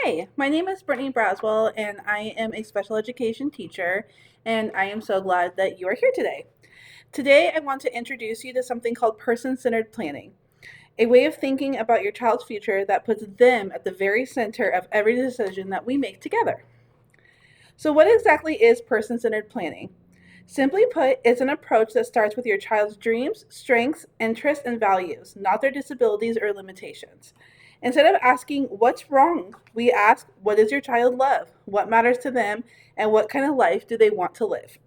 Hi, my name is Brittany Braswell, and I am a special education teacher, and I am so glad that you are here today. Today, I want to introduce you to something called person centered planning, a way of thinking about your child's future that puts them at the very center of every decision that we make together. So, what exactly is person centered planning? Simply put, it's an approach that starts with your child's dreams, strengths, interests, and values, not their disabilities or limitations. Instead of asking, what's wrong? We ask, what does your child love? What matters to them? And what kind of life do they want to live?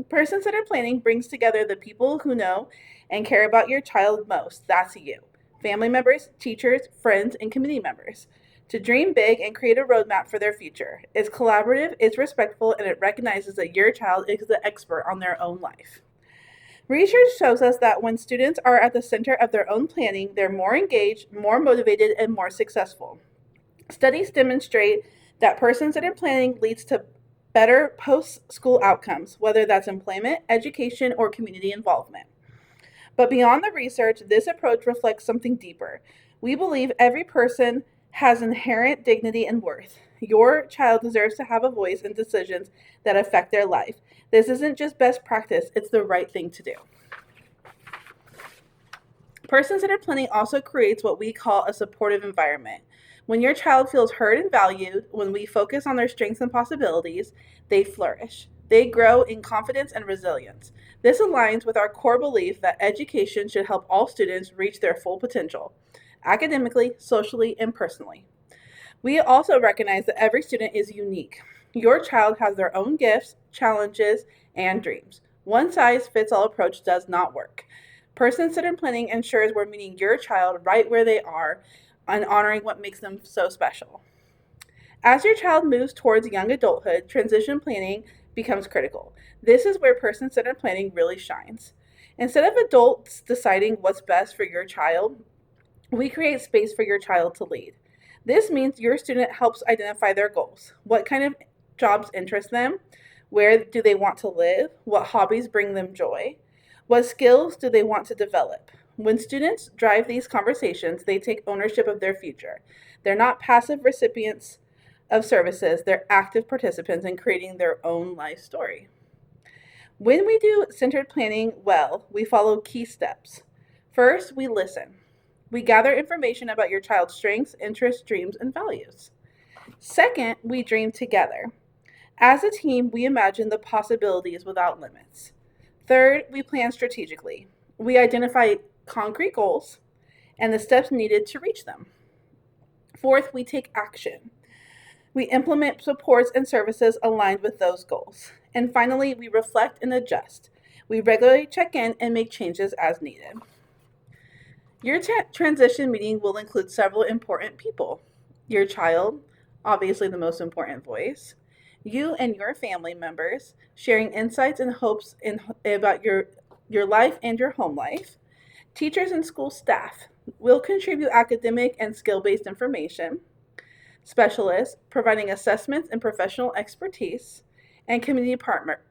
Person centered planning brings together the people who know and care about your child most. That's you. Family members, teachers, friends, and community members to dream big and create a roadmap for their future. It's collaborative, it's respectful, and it recognizes that your child is the expert on their own life. Research shows us that when students are at the center of their own planning, they're more engaged, more motivated, and more successful. Studies demonstrate that person centered planning leads to better post school outcomes, whether that's employment, education, or community involvement. But beyond the research, this approach reflects something deeper. We believe every person has inherent dignity and worth. Your child deserves to have a voice in decisions that affect their life. This isn't just best practice, it's the right thing to do. Person centered planning also creates what we call a supportive environment. When your child feels heard and valued, when we focus on their strengths and possibilities, they flourish. They grow in confidence and resilience. This aligns with our core belief that education should help all students reach their full potential, academically, socially, and personally. We also recognize that every student is unique. Your child has their own gifts, challenges, and dreams. One size fits all approach does not work. Person centered planning ensures we're meeting your child right where they are and honoring what makes them so special. As your child moves towards young adulthood, transition planning becomes critical. This is where person centered planning really shines. Instead of adults deciding what's best for your child, we create space for your child to lead. This means your student helps identify their goals. What kind of jobs interest them? Where do they want to live? What hobbies bring them joy? What skills do they want to develop? When students drive these conversations, they take ownership of their future. They're not passive recipients of services, they're active participants in creating their own life story. When we do centered planning well, we follow key steps. First, we listen. We gather information about your child's strengths, interests, dreams, and values. Second, we dream together. As a team, we imagine the possibilities without limits. Third, we plan strategically. We identify concrete goals and the steps needed to reach them. Fourth, we take action. We implement supports and services aligned with those goals. And finally, we reflect and adjust. We regularly check in and make changes as needed. Your transition meeting will include several important people: your child, obviously the most important voice, you and your family members, sharing insights and hopes about your life and your home life. Teachers and school staff will contribute academic and skill based information. Specialists providing assessments and professional expertise, and community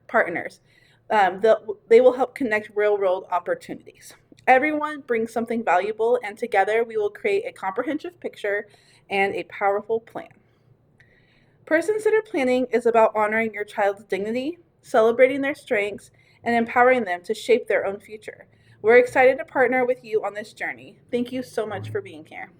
partners. They will help connect real world opportunities. Everyone brings something valuable, and together we will create a comprehensive picture and a powerful plan. Person centered planning is about honoring your child's dignity, celebrating their strengths, and empowering them to shape their own future. We're excited to partner with you on this journey. Thank you so much for being here.